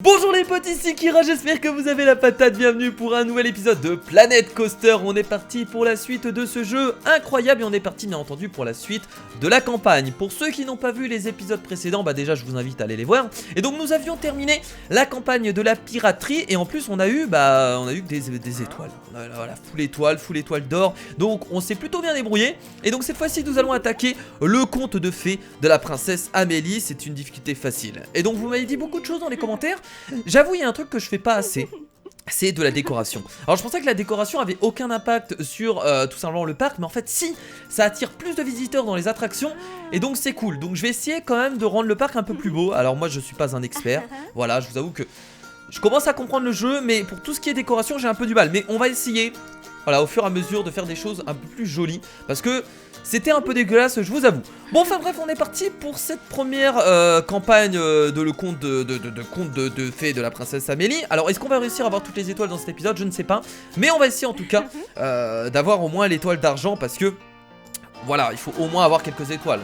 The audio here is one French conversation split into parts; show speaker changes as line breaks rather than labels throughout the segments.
Bonjour les potes, ici Kira, j'espère que vous avez la patate, bienvenue pour un nouvel épisode de Planet Coaster. On est parti pour la suite de ce jeu incroyable et on est parti bien entendu pour la suite de la campagne. Pour ceux qui n'ont pas vu les épisodes précédents, bah déjà je vous invite à aller les voir. Et donc nous avions terminé la campagne de la piraterie et en plus on a eu des étoiles. Voilà, full étoile d'or, donc on s'est plutôt bien débrouillé. Et donc cette fois-ci nous allons attaquer le conte de fées de la princesse Amélie, c'est une difficulté facile. Et donc vous m'avez dit beaucoup de choses dans les commentaires. J'avoue, il y a un truc que je fais pas assez, c'est de la décoration. Alors je pensais que la décoration avait aucun impact sur tout simplement le parc, mais en fait si, ça attire plus de visiteurs dans les attractions et donc c'est cool. Donc je vais essayer quand même de rendre le parc un peu plus beau. Alors moi je suis pas un expert, voilà, je vous avoue que je commence à comprendre le jeu, mais pour tout ce qui est décoration j'ai un peu du mal. Mais on va essayer, voilà, au fur et à mesure de faire des choses un peu plus jolies, parce que c'était un peu dégueulasse, je vous avoue. Bon, enfin bref, on est parti pour cette première campagne de le conte de fées de la princesse Amélie. Alors, est-ce qu'on va réussir à avoir toutes les étoiles dans cet épisode? Je ne sais pas. Mais on va essayer en tout cas d'avoir au moins l'étoile d'argent, parce que, voilà, il faut au moins avoir quelques étoiles.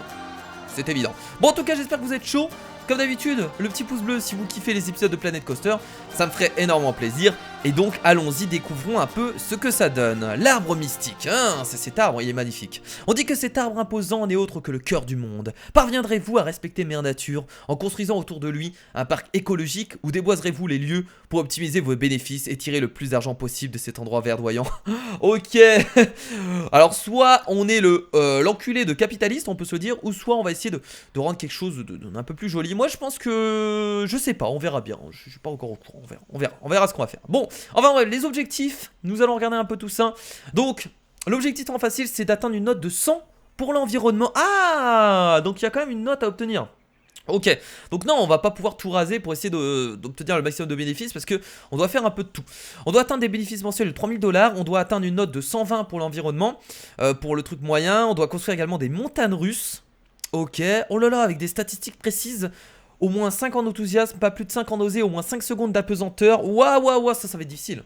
C'est évident. Bon, en tout cas, j'espère que vous êtes chaud. Comme d'habitude, le petit pouce bleu si vous kiffez les épisodes de Planet Coaster, ça me ferait énormément plaisir. Et donc allons-y, découvrons un peu ce que ça donne. L'arbre mystique, hein, c'est cet arbre, il est magnifique. On dit que cet arbre imposant n'est autre que le cœur du monde. Parviendrez-vous à respecter Mère Nature en construisant autour de lui un parc écologique ou déboiserez-vous les lieux pour optimiser vos bénéfices et tirer le plus d'argent possible de cet endroit verdoyant? Ok. Alors soit on est l'enculé de capitaliste, on peut se dire, ou soit on va essayer de rendre quelque chose d'un peu plus joli. Moi je pense que, je sais pas, on verra bien, je suis pas encore au courant, on verra ce qu'on va faire. Bon, enfin bref, les objectifs, nous allons regarder un peu tout ça. Donc, l'objectif en facile c'est d'atteindre une note de 100 pour l'environnement. Ah, donc il y a quand même une note à obtenir. Ok, donc non, on va pas pouvoir tout raser pour essayer d'obtenir le maximum de bénéfices parce que on doit faire un peu de tout. On doit atteindre des bénéfices mensuels de 3000 $, on doit atteindre une note de 120 pour l'environnement, pour le truc moyen, on doit construire également des montagnes russes. Ok, oh là là, avec des statistiques précises. Au moins 5 en enthousiasme, pas plus de 5 en osé, au moins 5 secondes d'apesanteur. Waouh, ça va être difficile.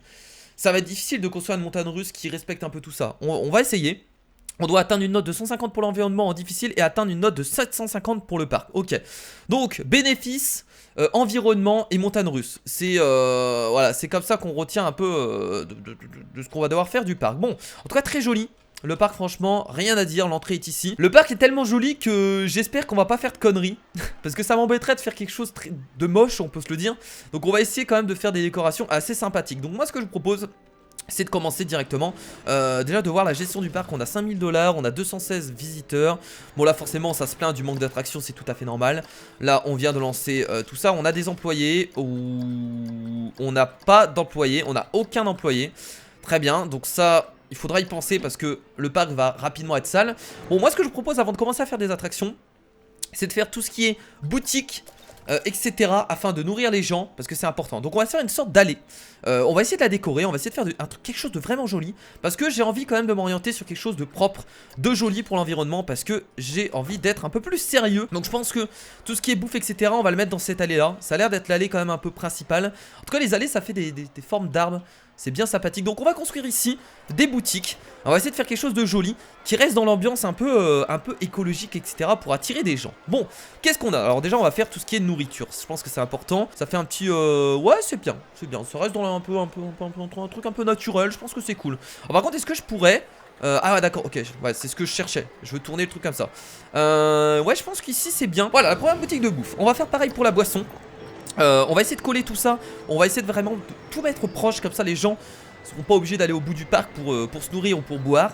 Ça va être difficile de construire une montagne russe qui respecte un peu tout ça. On va essayer. On doit atteindre une note de 150 pour l'environnement en difficile et atteindre une note de 750 pour le parc. Ok. Donc, bénéfices, environnement et montagne russe. C'est voilà, c'est comme ça qu'on retient un peu de ce qu'on va devoir faire du parc. Bon, en tout cas, très joli. Le parc, franchement, rien à dire, l'entrée est ici. Le parc est tellement joli que j'espère qu'on va pas faire de conneries. Parce que ça m'embêterait de faire quelque chose de moche, on peut se le dire. Donc on va essayer quand même de faire des décorations assez sympathiques. Donc moi ce que je vous propose, c'est de commencer directement. Déjà de voir la gestion du parc, on a 5000 $, on a 216 visiteurs. Bon là forcément ça se plaint du manque d'attractions, c'est tout à fait normal. Là on vient de lancer tout ça, on a des employés ou on n'a pas d'employés, on n'a aucun employé. Très bien, donc ça... il faudra y penser parce que le parc va rapidement être sale. Bon, moi ce que je vous propose avant de commencer à faire des attractions, c'est de faire tout ce qui est boutique, etc. afin de nourrir les gens, parce que c'est important. Donc on va faire une sorte d'allée. On va essayer de la décorer, on va essayer de faire quelque chose de vraiment joli, parce que j'ai envie quand même de m'orienter sur quelque chose de propre, de joli pour l'environnement, parce que j'ai envie d'être un peu plus sérieux. Donc je pense que tout ce qui est bouffe, etc. on va le mettre dans cette allée là. Ça a l'air d'être l'allée quand même un peu principale. En tout cas les allées ça fait des formes d'arbres. C'est bien sympathique. Donc on va construire ici des boutiques. On va essayer de faire quelque chose de joli qui reste dans l'ambiance un peu écologique, etc. pour attirer des gens. Bon, qu'est-ce qu'on a? Alors déjà on va faire tout ce qui est nourriture. Je pense que c'est important. Ça fait un petit... ouais, c'est bien. C'est bien. Ça reste dans un truc un peu naturel. Je pense que c'est cool. Alors, par contre, est-ce que je pourrais... ah ouais, d'accord, ok, ouais, c'est ce que je cherchais. Je veux tourner le truc comme ça. Ouais, je pense qu'ici c'est bien. Voilà, la première boutique de bouffe. On va faire pareil pour la boisson. On va essayer de coller tout ça. On va essayer de vraiment tout mettre proche. Comme ça les gens ne seront pas obligés d'aller au bout du parc pour se nourrir ou pour boire.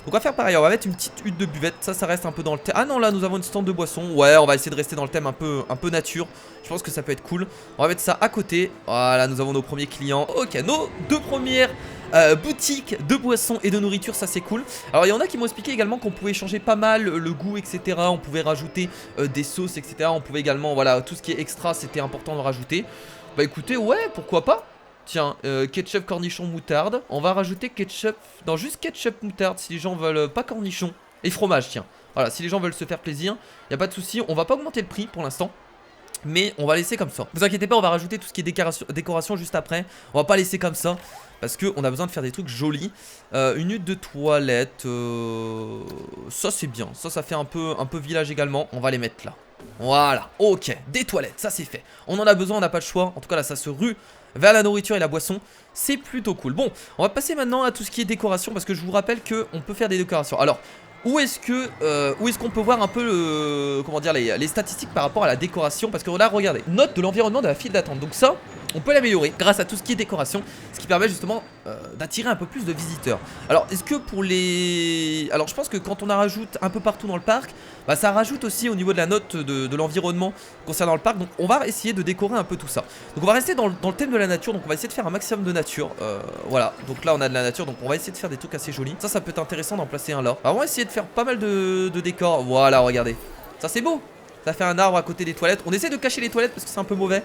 Donc on va faire pareil, on va mettre une petite hutte de buvette. Ça reste un peu dans le thème. Ah non, là nous avons une stand de boisson. Ouais, on va essayer de rester dans le thème un peu nature. Je pense que ça peut être cool. On va mettre ça à côté. Voilà, nous avons nos premiers clients. Ok, nos deux premières boutiques de boissons et de nourriture, ça c'est cool. Alors il y en a qui m'ont expliqué également qu'on pouvait changer pas mal le goût, etc. On pouvait rajouter des sauces, etc. On pouvait également, voilà, tout ce qui est extra, c'était important de rajouter. Bah écoutez, ouais, pourquoi pas. Tiens, ketchup, cornichon, moutarde. On va rajouter ketchup, non juste ketchup, moutarde si les gens veulent pas cornichon. Et fromage, tiens. Voilà, si les gens veulent se faire plaisir, y a pas de souci. On va pas augmenter le prix pour l'instant. Mais on va laisser comme ça. Vous inquiétez pas, on va rajouter tout ce qui est décoration juste après. On va pas laisser comme ça. Parce qu'on a besoin de faire des trucs jolis. Une hutte de toilette. Ça c'est bien. Ça fait un peu village également. On va les mettre là. Voilà, ok, des toilettes, ça c'est fait. On en a besoin, on n'a pas le choix. En tout cas là ça se rue vers la nourriture et la boisson. C'est plutôt cool. Bon, on va passer maintenant à tout ce qui est décoration. Parce que je vous rappelle qu'on peut faire des décorations. Alors, où est-ce qu'on peut voir un peu comment dire, les statistiques par rapport à la décoration? Parce que là, regardez, note de l'environnement de la file d'attente. Donc ça, on peut l'améliorer grâce à tout ce qui est décoration, ce qui permet justement d'attirer un peu plus de visiteurs. Alors, est-ce que pour les... Alors, je pense que quand on en rajoute un peu partout dans le parc, bah, ça rajoute aussi au niveau de la note de l'environnement concernant le parc. Donc, on va essayer de décorer un peu tout ça. Donc, on va rester dans le thème de la nature. Donc, on va essayer de faire un maximum de nature. Voilà, donc là, on a de la nature. Donc, on va essayer de faire des trucs assez jolis. Ça peut être intéressant d'en placer un là. Alors, on va essayer de faire pas mal de décors. Voilà, regardez. Ça, c'est beau. Ça fait un arbre à côté des toilettes. On essaie de cacher les toilettes parce que c'est un peu mauvais.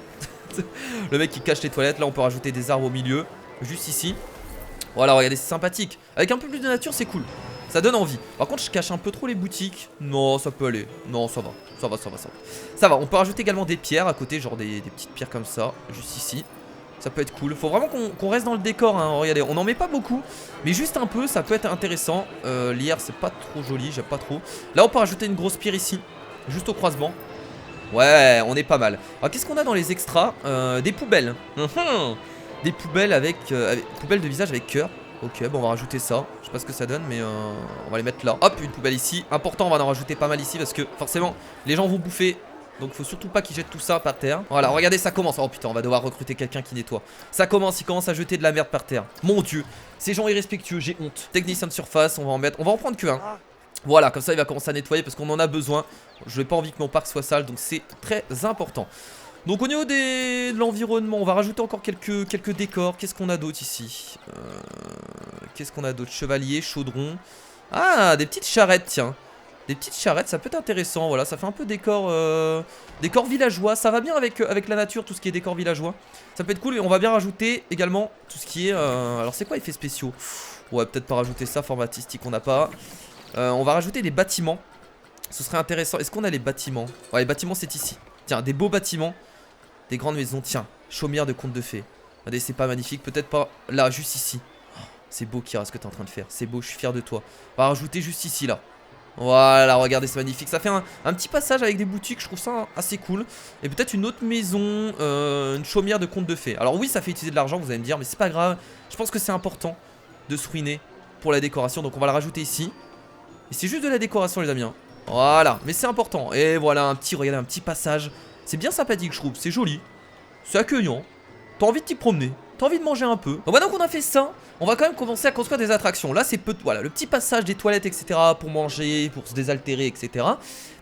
Le mec qui cache les toilettes. Là on peut rajouter des arbres au milieu. Juste ici. Voilà, regardez, c'est sympathique. Avec un peu plus de nature c'est cool. Ça donne envie. Par contre je cache un peu trop les boutiques. Non, ça peut aller. Non, ça va. Ça va, on peut rajouter également des pierres à côté. Genre des petites pierres comme ça. Juste ici. Ça peut être cool. Faut vraiment qu'on reste dans le décor hein. Regardez, on n'en met pas beaucoup. Mais juste un peu, ça peut être intéressant. L'IR c'est pas trop joli, j'aime pas trop. Là on peut rajouter une grosse pierre ici. Juste au croisement. Ouais, on est pas mal. Alors qu'est-ce qu'on a dans les extras? Des poubelles. Des poubelles avec poubelles de visage avec cœur. Ok, bon on va rajouter ça. Je sais pas ce que ça donne mais on va les mettre là. Hop, une poubelle ici. Important, on va en rajouter pas mal ici parce que forcément les gens vont bouffer. Donc faut surtout pas qu'ils jettent tout ça par terre. Voilà, regardez, ça commence. Oh putain, on va devoir recruter quelqu'un qui nettoie. Ça commence, il commence à jeter de la merde par terre. Mon dieu, ces gens irrespectueux, j'ai honte. Technicien de surface, on va en prendre que un. Voilà, comme ça il va commencer à nettoyer parce qu'on en a besoin. Je n'ai pas envie que mon parc soit sale, donc c'est très important. Donc au niveau de l'environnement, on va rajouter encore quelques décors. Qu'est-ce qu'on a d'autre ici? Qu'est-ce qu'on a d'autre? Chevalier, chaudron. Ah, des petites charrettes, tiens. Des petites charrettes, ça peut être intéressant. Voilà, ça fait un peu décor villageois. Ça va bien avec la nature, tout ce qui est décor villageois. Ça peut être cool et on va bien rajouter également tout ce qui est... alors c'est quoi effets spéciaux? Ouais, peut-être pas rajouter ça, format artistique on n'a pas. On va rajouter des bâtiments. Ce serait intéressant. Est-ce qu'on a les bâtiments? Ouais, les bâtiments c'est ici. Tiens, des beaux bâtiments. Des grandes maisons. Tiens, chaumière de contes de fées. Regardez, c'est pas magnifique. Peut-être pas là, juste ici. Oh, c'est beau Kira ce que t'es en train de faire. C'est beau, je suis fier de toi. On va rajouter juste ici là. Voilà, regardez, c'est magnifique. Ça fait un petit passage avec des boutiques, je trouve ça assez cool. Et peut-être une autre maison, une chaumière de contes de fées. Alors oui, ça fait utiliser de l'argent, vous allez me dire, mais c'est pas grave. Je pense que c'est important de se ruiner pour la décoration. Donc on va la rajouter ici. Et c'est juste de la décoration les amis hein. Voilà, mais c'est important. Et voilà, regardez, un petit passage. C'est bien sympathique je trouve, c'est joli. C'est accueillant. T'as envie de t'y promener, t'as envie de manger un peu. Donc maintenant qu'on a fait ça, on va quand même commencer à construire des attractions. Là c'est voilà, le petit passage des toilettes etc. Pour manger, pour se désaltérer etc.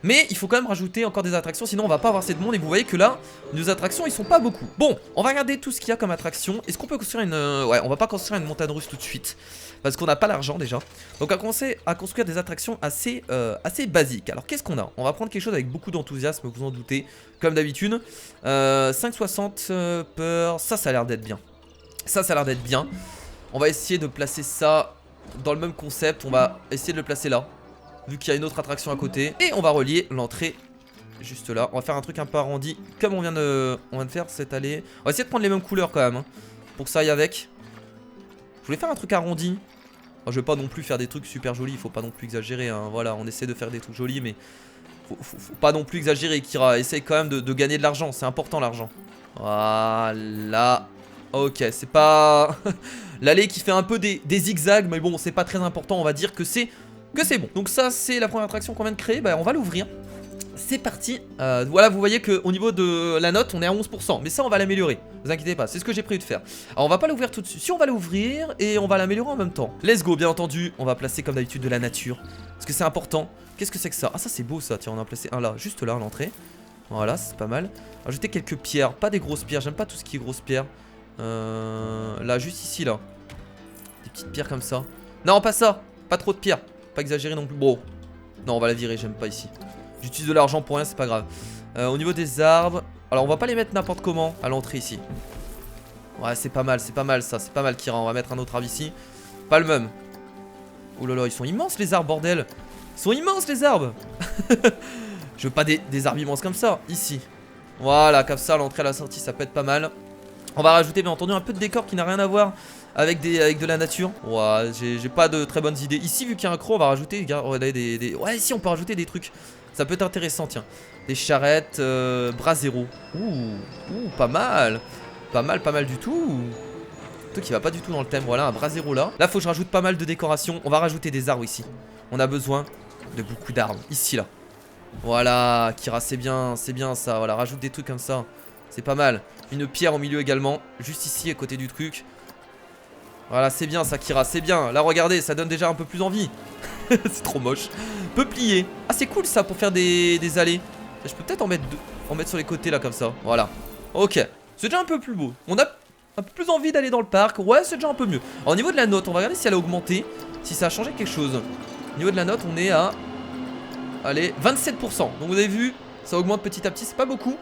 Mais il faut quand même rajouter encore des attractions, sinon on va pas avoir assez de monde. Et vous voyez que là, nos attractions ils sont pas beaucoup. Bon, on va regarder tout ce qu'il y a comme attraction. Est-ce qu'on peut construire une... ouais, on va pas construire une montagne russe tout de suite parce qu'on n'a pas l'argent déjà. Donc on va commencer à construire des attractions assez basiques. Alors qu'est-ce qu'on a? On va prendre quelque chose avec beaucoup d'enthousiasme, vous en doutez, comme d'habitude. 5,60 peur, ça a l'air d'être bien. Ça a l'air d'être bien. On va essayer de placer ça dans le même concept. On va essayer de le placer là, vu qu'il y a une autre attraction à côté. Et on va relier l'entrée juste là. On va faire un truc un peu arrondi, comme on vient de faire cette allée. On va essayer de prendre les mêmes couleurs quand même, hein, pour que ça aille avec. Je voulais faire un truc arrondi. Je vais pas non plus faire des trucs super jolis, il faut pas non plus exagérer hein. Voilà, on essaie de faire des trucs jolis mais faut pas non plus exagérer. Kira, essaye quand même de gagner de l'argent, c'est important l'argent. Voilà. Ok, c'est pas l'allée qui fait un peu des zigzags, mais bon c'est pas très important, on va dire que c'est bon. Donc ça c'est la première attraction qu'on vient de créer, bah on va l'ouvrir. C'est parti. Voilà, vous voyez qu'au niveau de la note on est à 11%, mais ça on va l'améliorer, vous inquiétez pas, c'est ce que j'ai prévu de faire. Alors on va pas l'ouvrir tout de suite, si on va l'ouvrir et on va l'améliorer en même temps. Let's go, bien entendu, on va placer comme d'habitude de la nature, parce que c'est important. Qu'est-ce que c'est que ça? Ah ça c'est beau ça, tiens on en a placé un là, juste là à l'entrée. Voilà, c'est pas mal. Ajouter quelques pierres, pas des grosses pierres, j'aime pas tout ce qui est grosses pierres. Là, juste ici là. Des petites pierres comme ça. Non, pas ça, pas trop de pierres, pas exagéré non plus. Bon, non on va la virer, j'aime pas ici. J'utilise de l'argent pour rien, c'est pas grave. Au niveau des arbres, alors on va pas les mettre n'importe comment à l'entrée ici. Ouais, c'est pas mal ça, c'est pas mal Kira. On va mettre un autre arbre ici. Pas le même. Oh là là, ils sont immenses les arbres, bordel. Ils sont immenses les arbres. Je veux pas des arbres immenses comme ça, ici. Voilà, comme ça, l'entrée à la sortie, ça peut être pas mal. On va rajouter bien entendu un peu de décor qui n'a rien à voir avec de la nature. Ouais, j'ai pas de très bonnes idées. Ici, vu qu'il y a un croc, on va rajouter ouais, ici, on peut rajouter des trucs. Ça peut être intéressant, tiens. Des charrettes, bras zéro. Ouh, pas mal. Pas mal du tout. Truc qui va pas du tout dans le thème. Voilà, un bras zéro là. Là, faut que je rajoute pas mal de décoration. On va rajouter des arbres ici. On a besoin de beaucoup d'arbres. Ici, là. Voilà, Kira, c'est bien ça. Voilà, rajoute des trucs comme ça. C'est pas mal. Une pierre au milieu également. Juste ici, à côté du truc. Voilà, c'est bien ça, Kira, c'est bien. Là, regardez, ça donne déjà un peu plus envie. C'est trop moche. Peuplier. Ah, c'est cool ça pour faire des allées. Je peux peut-être en mettre sur les côtés là, comme ça. Voilà. Ok. C'est déjà un peu plus beau. On a un peu plus envie d'aller dans le parc. Ouais, c'est déjà un peu mieux. Alors, au niveau de la note, on va regarder si elle a augmenté. Si ça a changé quelque chose. Au niveau de la note, on est à. Allez, 27%. Donc, vous avez vu, ça augmente petit à petit. C'est pas beaucoup.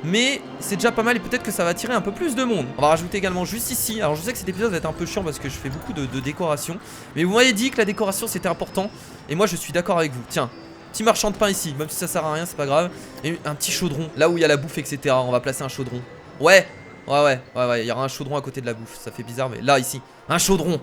Mais c'est déjà pas mal et peut-être que ça va attirer un peu plus de monde. On va rajouter également juste ici. Alors je sais que cet épisode va être un peu chiant parce que je fais beaucoup de décoration. Mais vous m'avez dit que la décoration c'était important. Et moi je suis d'accord avec vous. Tiens, petit marchand de pain ici. Même si ça sert à rien, c'est pas grave. Et un petit chaudron. Là où il y a la bouffe, etc. On va placer un chaudron. Ouais. Il y aura un chaudron à côté de la bouffe. Ça fait bizarre, mais là ici, un chaudron.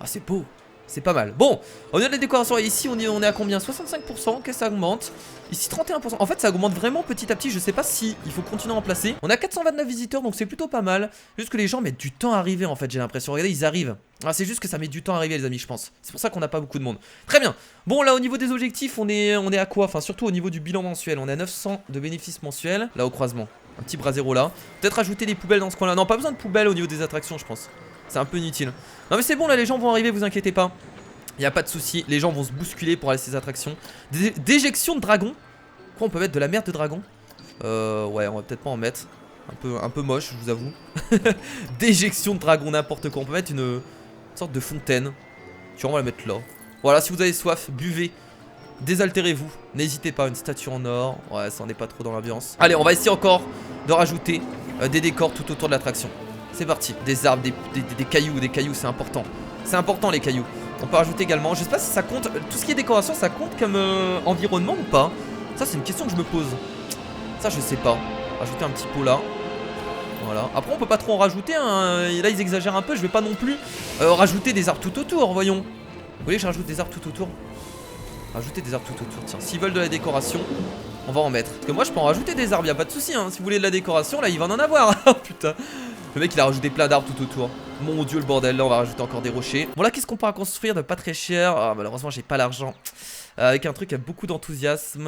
Ah, c'est beau. C'est pas mal. Bon, au niveau de la décoration, ici on est à combien? 65%, que ça augmente. Ici 31%. En fait ça augmente vraiment petit à petit. Je sais pas si il faut continuer à en placer. On a 429 visiteurs donc c'est plutôt pas mal. Juste que les gens mettent du temps à arriver en fait, j'ai l'impression. Regardez, ils arrivent. Ah, c'est juste que ça met du temps à arriver les amis, je pense. C'est pour ça qu'on n'a pas beaucoup de monde. Très bien. Bon, là au niveau des objectifs, on est à quoi? Enfin surtout au niveau du bilan mensuel. On est à 900 de bénéfices mensuels. Là au croisement. Un petit bras zéro là. Peut-être rajouter des poubelles dans ce coin là. Non, pas besoin de poubelles au niveau des attractions je pense. C'est un peu inutile. Non mais c'est bon là, les gens vont arriver, vous inquiétez pas. Y a pas de souci, les gens vont se bousculer pour aller à ces attractions. Déjection de dragon. Quoi, on peut mettre de la merde de dragon? Ouais, on va peut-être pas en mettre. Un peu moche, je vous avoue. Déjection de dragon, n'importe quoi. On peut mettre une sorte de fontaine. Tu vois, on va la mettre là. Voilà, si vous avez soif, buvez. Désaltérez-vous. N'hésitez pas, une statue en or. Ouais, ça en est pas trop dans l'ambiance. Allez, on va essayer encore de rajouter des décors tout autour de l'attraction. C'est parti. Des arbres, des cailloux. Des cailloux, c'est important. C'est important, les cailloux. On peut rajouter également, je sais pas si ça compte, tout ce qui est décoration, ça compte comme environnement ou pas? Ça, c'est une question que je me pose. Ça, je sais pas. Rajouter un petit pot là. Voilà. Après, on peut pas trop en rajouter, hein. Là, ils exagèrent un peu. Je vais pas non plus rajouter des arbres tout autour, voyons. Vous voulez que je rajoute des arbres tout autour? Rajouter des arbres tout autour, tiens. S'ils veulent de la décoration, on va en mettre. Parce que moi, je peux en rajouter des arbres, y a pas de souci, hein. Si vous voulez de la décoration, là, il va en avoir. Oh putain. Le mec il a rajouté plein d'arbres tout autour. Mon dieu le bordel, là on va rajouter encore des rochers. Bon là qu'est-ce qu'on pourra construire de pas très cher? Ah, malheureusement j'ai pas l'argent. Avec un truc qui a beaucoup d'enthousiasme.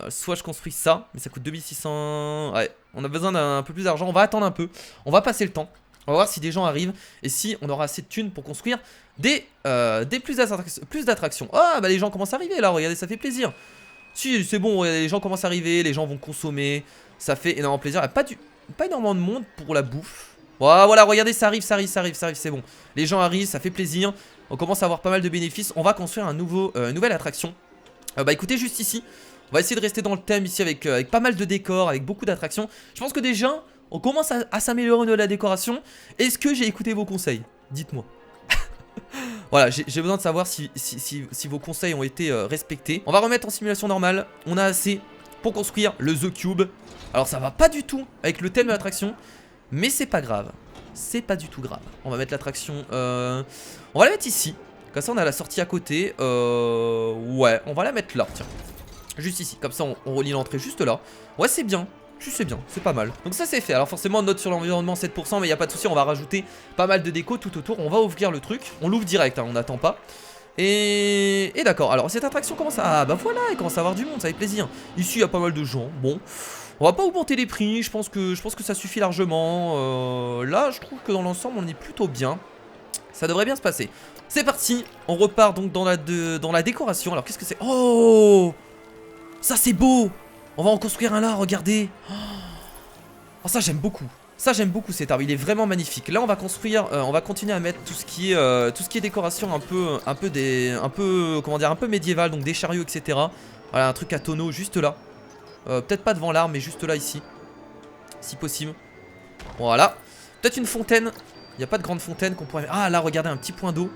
Soit je construis ça, mais ça coûte 2600. Ouais, on a besoin d'un peu plus d'argent. On va attendre un peu, on va passer le temps. On va voir si des gens arrivent et si on aura assez de thunes pour construire des plus d'attractions. Ah bah les gens commencent à arriver là, regardez, ça fait plaisir. Si c'est bon, les gens commencent à arriver, les gens vont consommer. Ça fait énormément plaisir, il n'y a pas énormément de monde pour la bouffe. Voilà, regardez, ça arrive, c'est bon. Les gens arrivent, ça fait plaisir. On commence à avoir pas mal de bénéfices. On va construire une nouvelle attraction. Bah écoutez, juste ici, on va essayer de rester dans le thème ici avec pas mal de décors, avec beaucoup d'attractions. Je pense que déjà, on commence à s'améliorer au niveau de la décoration. Est-ce que j'ai écouté vos conseils? Dites-moi. Voilà, j'ai besoin de savoir si vos conseils ont été respectés. On va remettre en simulation normale. On a assez pour construire le The Cube. Alors ça va pas du tout avec le thème de l'attraction, mais c'est pas grave. C'est pas du tout grave. On va mettre l'attraction, on va la mettre ici. Comme ça on a la sortie à côté. Ouais, on va la mettre là, tiens. Juste ici, comme ça on relie l'entrée juste là. Ouais, c'est bien, c'est pas mal. Donc ça c'est fait. Alors forcément note sur l'environnement 7%, mais y a pas de souci, on va rajouter pas mal de déco tout autour. On va ouvrir le truc, on l'ouvre direct, hein, on n'attend pas. Et d'accord, alors cette attraction commence à... Ah bah voilà, elle commence à avoir du monde, ça fait plaisir. Ici il y a pas mal de gens, bon. On va pas augmenter les prix, je pense que ça suffit largement. Là je trouve que dans l'ensemble on est plutôt bien. Ça devrait bien se passer. C'est parti, on repart donc dans la décoration. Alors qu'est-ce que c'est? Oh, ça c'est beau. On va en construire un là, regardez. Oh, ça j'aime beaucoup. Ça j'aime beaucoup cet arbre, il est vraiment magnifique. Là on va construire, on va continuer à mettre tout ce qui est décoration un peu comment dire, un peu médiéval, donc des chariots etc. Voilà, un truc à tonneaux juste là. Peut-être pas devant l'arbre mais juste là ici. Si possible. Voilà. Peut-être une fontaine. Il n'y a pas de grande fontaine qu'on pourrait... Ah là regardez, un petit point d'eau.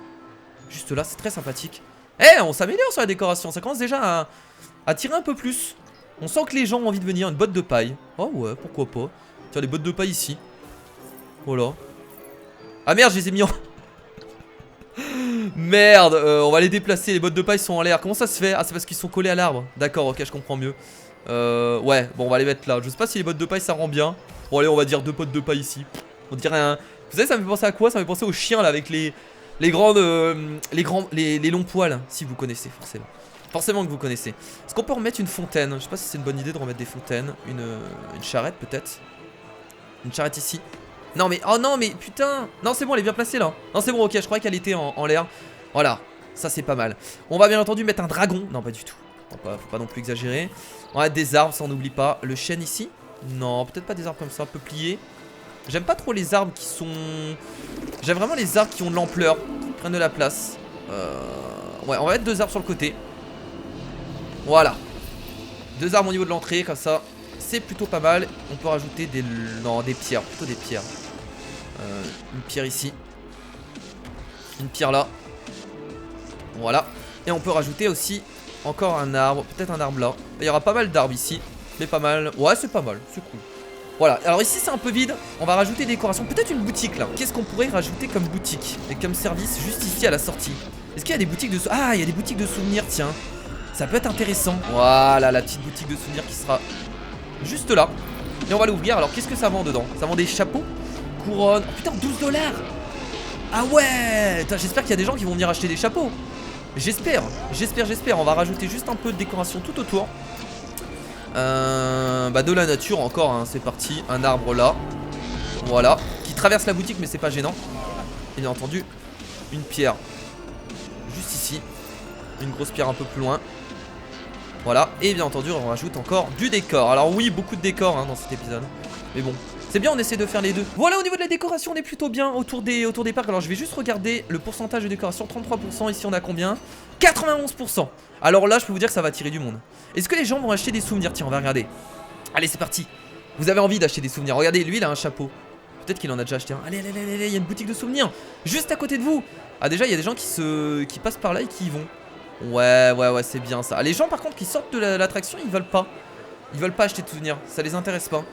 Juste là, c'est très sympathique. Eh, on s'améliore sur la décoration. Ça commence déjà à tirer un peu plus. On sent que les gens ont envie de venir. Une botte de paille. Oh ouais, pourquoi pas. Tiens, les bottes de paille ici. Voilà. Ah merde, je les ai mis en... Merde, on va les déplacer. Les bottes de paille sont en l'air. Comment ça se fait? Ah, c'est parce qu'ils sont collés à l'arbre. D'accord, ok, je comprends mieux. Ouais, bon, on va les mettre là. Je sais pas si les bottes de paille ça rend bien. Bon, allez, on va dire 2 bottes de paille ici. On dirait un... Vous savez, ça me fait penser à quoi? Ça me fait penser aux chiens là avec les grandes... les longs poils. Si vous connaissez, forcément. Forcément que vous connaissez. Est-ce qu'on peut remettre une fontaine? Je sais pas si c'est une bonne idée de remettre des fontaines. Une charrette peut-être. Une charrette ici. Non mais, oh non mais putain. Non c'est bon, elle est bien placée là. Non c'est bon, ok, je croyais qu'elle était en l'air. Voilà, ça c'est pas mal. On va bien entendu mettre un dragon. Non pas du tout, faut pas non plus exagérer. On va mettre des arbres, ça on n'oublie pas. Le chêne ici. Non, peut-être pas des arbres comme ça, peupliers. J'aime pas trop les arbres qui sont... J'aime vraiment les arbres qui ont de l'ampleur, qui prennent de la place. Ouais, on va mettre 2 arbres sur le côté. Voilà. 2 arbres au niveau de l'entrée, comme ça. C'est plutôt pas mal. On peut rajouter des... Non, des pierres, plutôt des pierres. Une pierre ici. Une pierre là. Voilà. Et on peut rajouter aussi encore un arbre. Peut-être un arbre là. Il y aura pas mal d'arbres ici. Mais pas mal. Ouais, c'est pas mal. C'est cool. Voilà. Alors ici, c'est un peu vide. On va rajouter des décorations. Peut-être une boutique là. Qu'est-ce qu'on pourrait rajouter comme boutique et comme service juste ici à la sortie? Est-ce qu'il y a des boutiques de... Ah, il y a des boutiques de souvenirs, tiens. Ça peut être intéressant. Voilà, la petite boutique de souvenirs qui sera juste là. Et on va l'ouvrir. Alors, qu'est-ce que ça vend dedans? Ça vend des chapeaux, couronnes. Oh, putain, 12 $. Ah ouais. J'espère qu'il y a des gens qui vont venir acheter des chapeaux. J'espère. On va rajouter juste un peu de décoration tout autour. Bah de la nature encore, hein. C'est parti. Un arbre là. Voilà. Qui traverse la boutique, mais c'est pas gênant. Et bien entendu, une pierre juste ici. Une grosse pierre un peu plus loin. Voilà, et bien entendu on rajoute encore du décor. Alors oui, beaucoup de décor hein, dans cet épisode. Mais bon, c'est bien, on essaie de faire les deux. Voilà, au niveau de la décoration on est plutôt bien autour des parcs. Alors je vais juste regarder le pourcentage de décoration. 33%, ici on a combien? 91%. Alors là je peux vous dire que ça va attirer du monde. Est-ce que les gens vont acheter des souvenirs? Tiens, on va regarder. Passez c'est parti. Vous avez envie d'acheter des souvenirs? Regardez, lui il a un chapeau. Peut-être qu'il en a déjà acheté un. Allez, il y a une boutique de souvenirs juste à côté de vous. Ah déjà il y a des gens qui passent par là et qui y vont. Ouais, c'est bien ça. Les gens par contre qui sortent de l'attraction, ils veulent pas. Ils veulent pas acheter de souvenirs, ça les intéresse pas.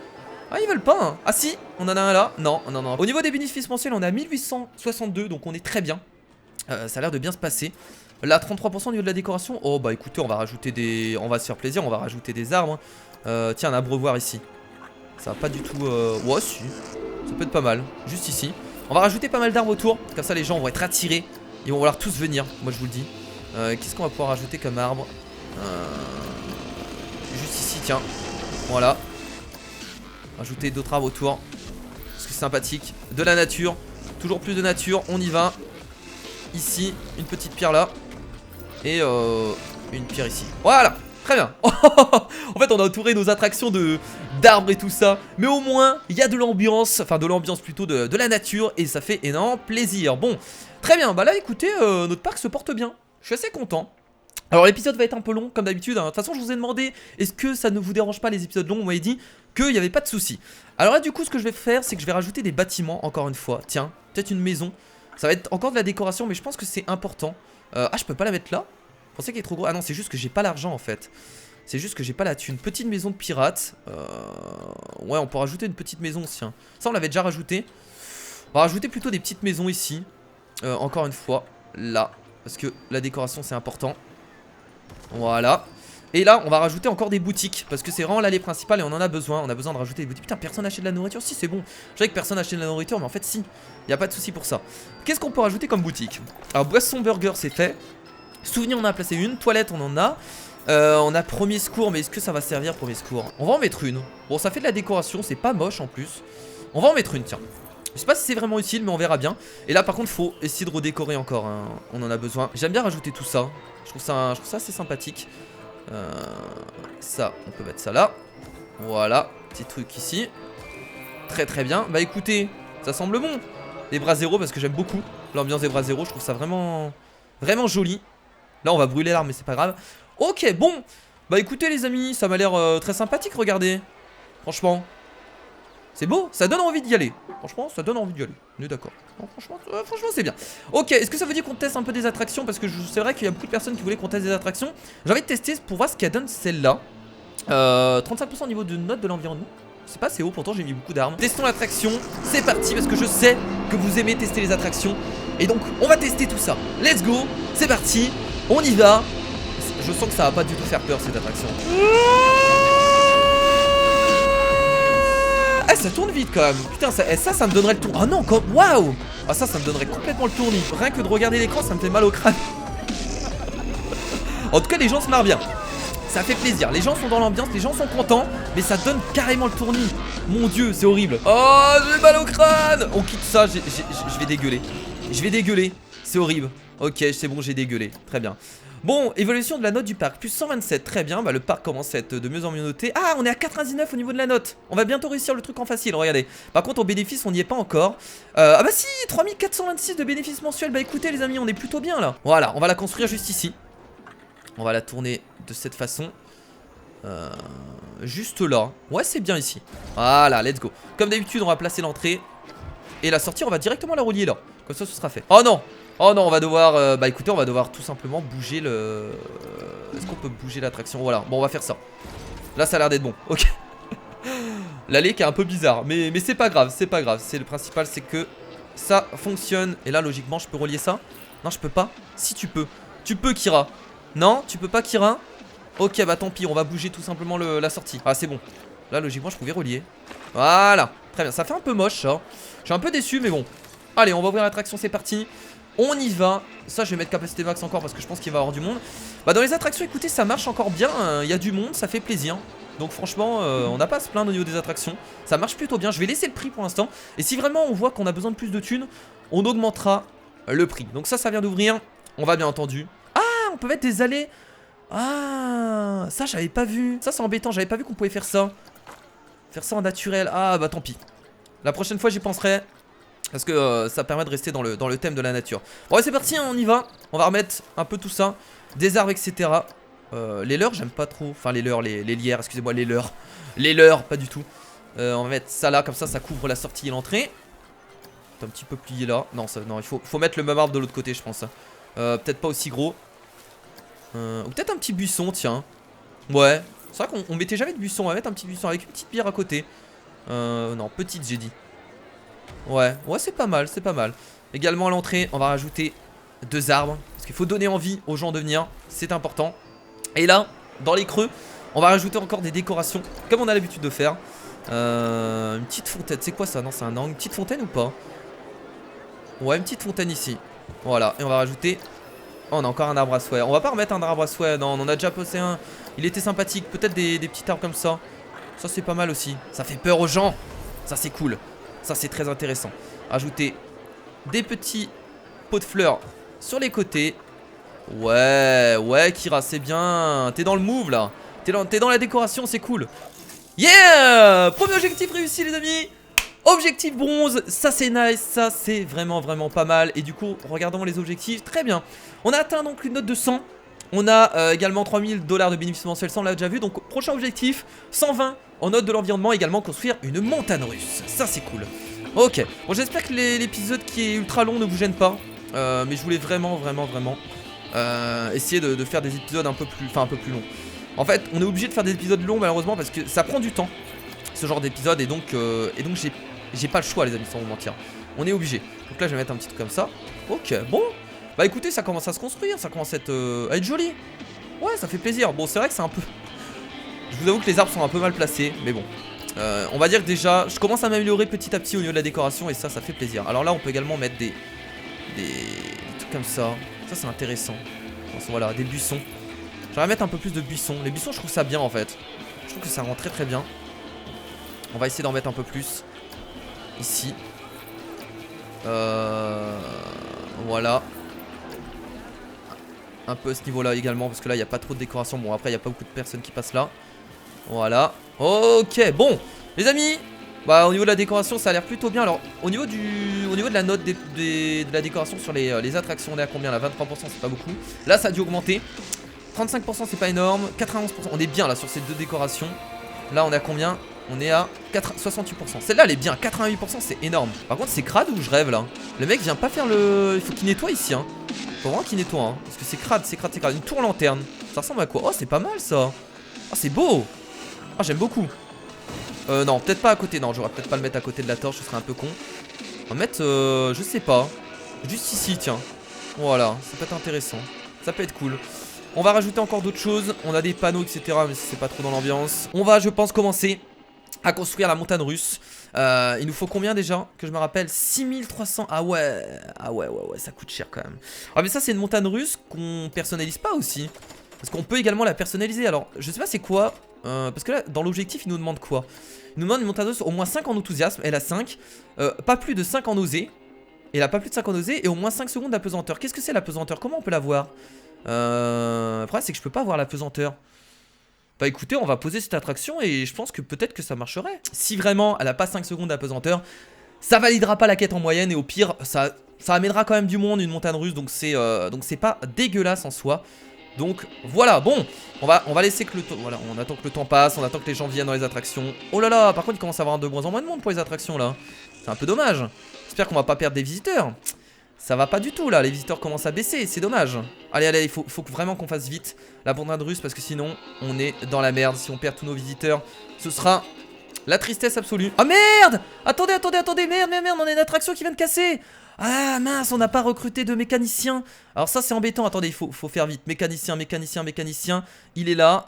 Ah, ils veulent pas hein. Ah si, on en a un là. Non. Au niveau des bénéfices mensuels, on a 1862, donc on est très bien. Ça a l'air de bien se passer. Là, 33% au niveau de la décoration. Oh bah écoutez, on va rajouter des... On va se faire plaisir, on va rajouter des arbres. Tiens, un abreuvoir ici. Ça va pas du tout... Ouais, si. Ça peut être pas mal, juste ici. On va rajouter pas mal d'arbres autour. Comme ça les gens vont être attirés. Ils vont vouloir tous venir, moi je vous le dis. Qu'est-ce qu'on va pouvoir rajouter comme arbre? Juste ici, tiens. Voilà. Rajouter d'autres arbres autour. Parce que c'est sympathique. De la nature. Toujours plus de nature. On y va. Ici, une petite pierre là. Et une pierre ici. Voilà. Très bien. En fait, on a entouré nos attractions d'arbres et tout ça. Mais au moins, il y a de l'ambiance. Enfin, de l'ambiance plutôt de la nature. Et ça fait énormément plaisir. Bon, très bien. Bah là, écoutez, notre parc se porte bien. Je suis assez content. Alors l'épisode va être un peu long comme d'habitude hein. De toute façon je vous ai demandé est-ce que ça ne vous dérange pas les épisodes longs. Vous m'avez dit qu'il n'y avait pas de souci. Alors là du coup ce que je vais faire c'est que je vais rajouter des bâtiments encore une fois. Tiens, peut-être une maison. Ça va être encore de la décoration mais je pense que c'est important. Ah je peux pas la mettre là. Je pensais qu'elle est trop gros. Ah non c'est juste que j'ai pas l'argent en fait. C'est juste que j'ai pas la thune. Petite maison de pirate. Ouais on peut rajouter une petite maison aussi hein. Ça on l'avait déjà rajouté. On va rajouter plutôt des petites maisons ici. Encore une fois là. Parce que la décoration c'est important. Voilà. Et là on va rajouter encore des boutiques. Parce que c'est vraiment l'allée principale et on en a besoin. On a besoin de rajouter des boutiques. Putain personne n'achète de la nourriture. Si c'est bon. Je savais que personne n'achetait de la nourriture. Mais en fait si. Il n'y a pas de souci pour ça. Qu'est-ce qu'on peut rajouter comme boutique? Alors boisson burger c'est fait. Souvenir on en a placé une. Toilette on en a. On a premier secours. Mais est-ce que ça va servir premier secours? On va en mettre une. Bon ça fait de la décoration. C'est pas moche en plus. On va en mettre une tiens. Je sais pas si c'est vraiment utile mais on verra bien. Et là par contre faut essayer de redécorer encore hein. On en a besoin. J'aime bien rajouter tout ça. Je trouve ça assez sympathique. Ça on peut mettre ça là. Voilà. Petit truc ici. Très bien. Bah écoutez ça semble bon. Les bras zéro parce que j'aime beaucoup l'ambiance des bras zéro. Je trouve ça vraiment joli. Là on va brûler l'arme mais c'est pas grave. Ok bon. Bah écoutez les amis ça m'a l'air très sympathique. Regardez. Franchement c'est beau, ça donne envie d'y aller. Franchement, ça donne envie d'y aller. On est d'accord. Franchement, c'est bien. Ok, est-ce que ça veut dire qu'on teste un peu des attractions? Parce que c'est vrai qu'il y a beaucoup de personnes qui voulaient qu'on teste des attractions. J'ai envie de tester pour voir ce qu'elle donne celle-là. 35% au niveau de note de l'environnement. C'est pas assez haut, pourtant j'ai mis beaucoup d'armes. Testons l'attraction, c'est parti parce que je sais que vous aimez tester les attractions. Et donc on va tester tout ça. Let's go, c'est parti, on y va. Je sens que ça va pas du tout faire peur cette attraction. Ah ça tourne vite quand même. Putain ça me donnerait le tour. Ah non, waouh. Ah ça me donnerait complètement le tournis. Rien que de regarder l'écran ça me fait mal au crâne. En tout cas les gens se marrent bien. Ça fait plaisir, les gens sont dans l'ambiance, les gens sont contents. Mais ça donne carrément le tournis. Mon dieu, c'est horrible. Oh, j'ai mal au crâne. On quitte ça, je vais dégueuler. Je vais dégueuler, c'est horrible. Ok, c'est bon, j'ai dégueulé, très bien. Bon, évolution de la note du parc, plus 127, très bien. Bah le parc commence à être de mieux en mieux noté. Ah, on est à 99 au niveau de la note. On va bientôt réussir le truc en facile, regardez. Par contre, au bénéfice, on n'y est pas encore. Ah bah si, 3426 de bénéfice mensuel. Bah écoutez les amis, on est plutôt bien là. Voilà, on va la construire juste ici. On va la tourner de cette façon. Juste là. Ouais, c'est bien ici. Voilà, let's go. Comme d'habitude, on va placer l'entrée. Et la sortie, on va directement la relier là. Comme ça, ce sera fait. Oh non! Oh non, on va devoir... bah écoutez, on va devoir tout simplement bouger le... Est-ce qu'on peut bouger l'attraction? Voilà, bon, on va faire ça. Là, ça a l'air d'être bon. Ok. L'allée qui est un peu bizarre. Mais c'est pas grave, c'est pas grave. C'est le principal, c'est que ça fonctionne. Et là, logiquement, je peux relier ça? Non, je peux pas. Si, tu peux. Tu peux, Kira. Non, tu peux pas, Kira? Ok, bah tant pis, on va bouger tout simplement la sortie. Ah, c'est bon. Là, logiquement, je pouvais relier. Voilà, très bien. Ça fait un peu moche, ça. Je suis un peu déçu, mais bon. Allez, on va ouvrir l'attraction, c'est parti. On y va. Ça, je vais mettre capacité max encore parce que je pense qu'il va y avoir du monde. Bah, dans les attractions, écoutez, ça marche encore bien. Il y a du monde, ça fait plaisir. Donc, franchement, on n'a pas à se plaindre au niveau des attractions. Ça marche plutôt bien. Je vais laisser le prix pour l'instant. Et si vraiment on voit qu'on a besoin de plus de thunes, on augmentera le prix. Donc, ça vient d'ouvrir. On va bien entendu. Ah, on peut mettre des allées. Ah, ça j'avais pas vu. Ça c'est embêtant, j'avais pas vu qu'on pouvait faire ça. Faire ça en naturel. Ah bah tant pis. La prochaine fois j'y penserai. Parce que ça permet de rester dans le thème de la nature. Bon ouais, c'est parti, hein, on y va. On va remettre un peu tout ça. Des arbres, etc. Les leurres j'aime pas trop. Enfin les leurres, les lierres, excusez-moi, les leurres. Les leurres, pas du tout. On va mettre ça là, comme ça couvre la sortie et l'entrée. Un petit peu plié là. Non, non, il faut mettre le même arbre de l'autre côté, je pense. Peut-être pas aussi gros. Ou peut-être un petit buisson, tiens. Ouais, c'est vrai qu'on mettait jamais de buisson. On va mettre un petit buisson avec une petite bière à côté. Non, petite, j'ai dit. Ouais, c'est pas mal, c'est pas mal. Également à l'entrée, on va rajouter 2 arbres. Parce qu'il faut donner envie aux gens de venir. C'est important. Et là, dans les creux, on va rajouter encore des décorations. Comme on a l'habitude de faire. Une petite fontaine. C'est quoi ça? Non, c'est un angle. Une petite fontaine ou pas? Ouais, une petite fontaine ici. Voilà, et on va rajouter... Oh, on a encore un arbre à souhait. On va pas remettre un arbre à souhait. Non, on en a déjà posé un. Il était sympathique. Peut-être des petits arbres comme ça. Ça, c'est pas mal aussi. Ça fait peur aux gens. Ça, c'est cool. Ça, c'est très intéressant. Ajouter des petits pots de fleurs sur les côtés. Ouais, Kira, c'est bien. T'es dans le move, là. T'es dans la décoration, c'est cool. Yeah! Premier objectif réussi, les amis. Objectif bronze, ça c'est nice, ça c'est vraiment pas mal. Et du coup, regardons les objectifs, très bien. On a atteint donc une note de 100. On a également 3000 $ de bénéfices mensuels, ça on l'a déjà vu. Donc prochain objectif, 120 en note de l'environnement. Également construire une montagne russe, ça c'est cool. Ok, bon j'espère que l'épisode qui est ultra long ne vous gêne pas. Mais je voulais vraiment essayer de faire des épisodes un peu plus longs. En fait, on est obligé de faire des épisodes longs malheureusement parce que ça prend du temps, ce genre d'épisode. Et donc j'ai pas le choix les amis, sans vous mentir. On est obligé. Donc là je vais mettre un petit truc comme ça. Ok, bon. Bah écoutez, ça commence à se construire. Ça commence à être joli. Ouais, ça fait plaisir. Bon, c'est vrai que c'est un peu... Je vous avoue que les arbres sont un peu mal placés. Mais bon, on va dire que déjà je commence à m'améliorer petit à petit au niveau de la décoration. Et ça fait plaisir. Alors là on peut également mettre des trucs comme ça. Ça c'est intéressant. Voilà, des buissons. J'aimerais mettre un peu plus de buissons. Les buissons je trouve ça bien en fait. Je trouve que ça rend très bien. On va essayer d'en mettre un peu plus. Ici. Voilà. Un peu à ce niveau là également. Parce que là il n'y a pas trop de décoration. Bon après il n'y a pas beaucoup de personnes qui passent là. Voilà. Ok bon les amis. Bah au niveau de la décoration ça a l'air plutôt bien. Alors au niveau de la note de la décoration sur les attractions, on est à combien là? 23%, c'est pas beaucoup. Là ça a dû augmenter. 35% c'est pas énorme. 91%, on est bien là sur ces deux décorations. Là on est à combien? On est à 68%. Celle-là elle est bien. 88% c'est énorme. Par contre c'est crade ou je rêve là? Le mec vient pas faire le... Il faut qu'il nettoie ici hein. Faut vraiment qu'il nettoie hein. Parce que c'est crade. Une tour lanterne. Ça ressemble à quoi? Oh c'est pas mal ça. Oh c'est beau. Ah, j'aime beaucoup. Non, peut-être pas à côté. Non, j'aurais peut-être pas le mettre à côté de la torche, ce serait un peu con. On va mettre, je sais pas. Juste ici, tiens. Voilà, ça peut être intéressant. Ça peut être cool. On va rajouter encore d'autres choses. On a des panneaux, etc. Mais c'est pas trop dans l'ambiance. On va, je pense, commencer à construire la montagne russe. Il nous faut combien déjà? Que je me rappelle, 6300. Ah ouais. Ah ouais, ça coûte cher quand même. Ah mais ça c'est une montagne russe qu'on personnalise pas aussi. Parce qu'on peut également la personnaliser. Alors je sais pas c'est quoi. Parce que là dans l'objectif il nous demande quoi? Il nous demande une montagne russe au moins 5 en enthousiasme. Elle a 5. Pas plus de 5 en osée. Et elle a pas plus de 5 en osée. Et au moins 5 secondes d'apesanteur. Qu'est-ce que c'est l'apesanteur? Comment on peut la voir? Le problème c'est que je peux pas voir l'apesanteur. Bah écoutez, on va poser cette attraction et je pense que peut-être que ça marcherait. Si vraiment elle a pas 5 secondes d'apesanteur, ça validera pas la quête en moyenne et au pire, ça amènera quand même du monde, une montagne russe, donc c'est pas dégueulasse en soi. Donc voilà, bon, on va laisser que le temps, voilà, on attend que le temps passe, on attend que les gens viennent dans les attractions. Oh là là, par contre il commence à y avoir de moins en moins de monde pour les attractions là. C'est un peu dommage. J'espère qu'on va pas perdre des visiteurs. Ça va pas du tout là, les visiteurs commencent à baisser, c'est dommage. Allez, il faut vraiment qu'on fasse vite la montagne russe parce que sinon on est dans la merde. Si on perd tous nos visiteurs, ce sera la tristesse absolue. Ah merde! Attendez, merde, on a une attraction qui vient de casser. Ah mince, on n'a pas recruté de mécanicien. Alors ça c'est embêtant, attendez, il faut faire vite. Mécanicien, il est là,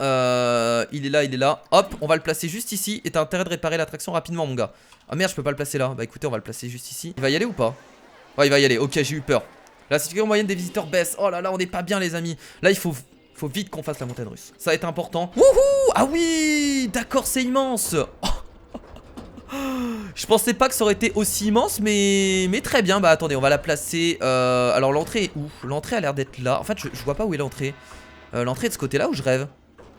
il est là. Hop, on va le placer juste ici et t'as intérêt de réparer l'attraction rapidement mon gars. Ah merde, je peux pas le placer là. Bah écoutez, on va le placer juste ici. Il va y aller ou pas? Ouais, il va y aller, ok, j'ai eu peur. La situation moyenne des visiteurs baisse. Oh là là, on n'est pas bien les amis. Là il faut vite qu'on fasse la montagne russe. Ça va être important. Wouhou! Ah oui! D'accord, c'est immense. Oh. Je pensais pas que ça aurait été aussi immense, mais très bien. Bah attendez, on va la placer. Alors l'entrée est où? L'entrée a l'air d'être là. En fait, je vois pas où est l'entrée. L'entrée est de ce côté là ou je rêve?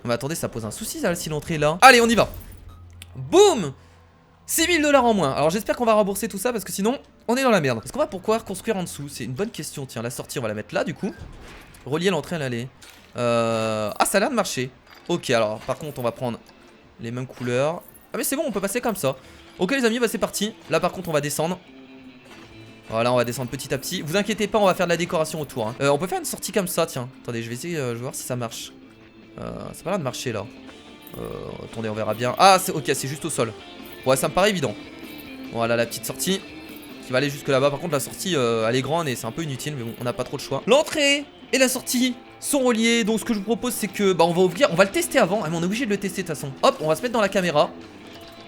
Mais attendez, ça pose un souci ça, si l'entrée est là. Allez, on y va. Boum! 6000 $ en moins. Alors j'espère qu'on va rembourser tout ça parce que sinon on est dans la merde. Est-ce qu'on va pourquoi reconstruire en dessous? C'est une bonne question. Tiens, la sortie on va la mettre là du coup. Relier l'entrée à l'allée. Ah, ça a l'air de marcher. Ok, alors par contre on va prendre les mêmes couleurs. Ah mais c'est bon, on peut passer comme ça. Ok les amis, bah c'est parti. Là par contre on va descendre. Voilà, on va descendre petit à petit. Vous inquiétez pas, on va faire de la décoration autour hein. On peut faire une sortie comme ça, tiens. Attendez, je vais essayer, je vais voir si ça marche. C'est pas l'air de marcher là. Attendez, on verra bien. Ah c'est ok, c'est juste au sol. Ouais, ça me paraît évident. Voilà la petite sortie qui va aller jusque là-bas. Par contre la sortie elle est grande et c'est un peu inutile, mais bon, on n'a pas trop de choix. L'entrée et la sortie sont reliés. Donc ce que je vous propose c'est que bah on va ouvrir, on va le tester avant. Ah, mais on est obligé de le tester de toute façon. Hop, on va se mettre dans la caméra.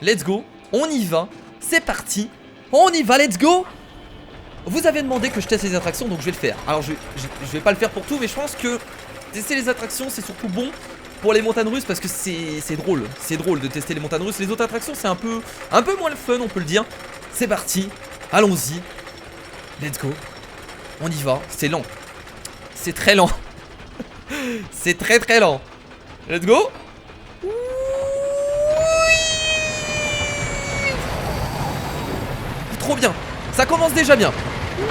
Let's go, on y va. C'est parti, on y va, let's go. Vous avez demandé que je teste les attractions, donc je vais le faire. Alors je vais pas le faire pour tout, mais je pense que tester les attractions c'est surtout bon pour les montagnes russes parce que c'est drôle. C'est drôle de tester les montagnes russes. Les autres attractions c'est un peu moins le fun, on peut le dire. C'est parti, allons-y. Let's go. On y va, c'est lent. C'est très lent. C'est très lent. Let's go. Trop bien. Ça commence déjà bien.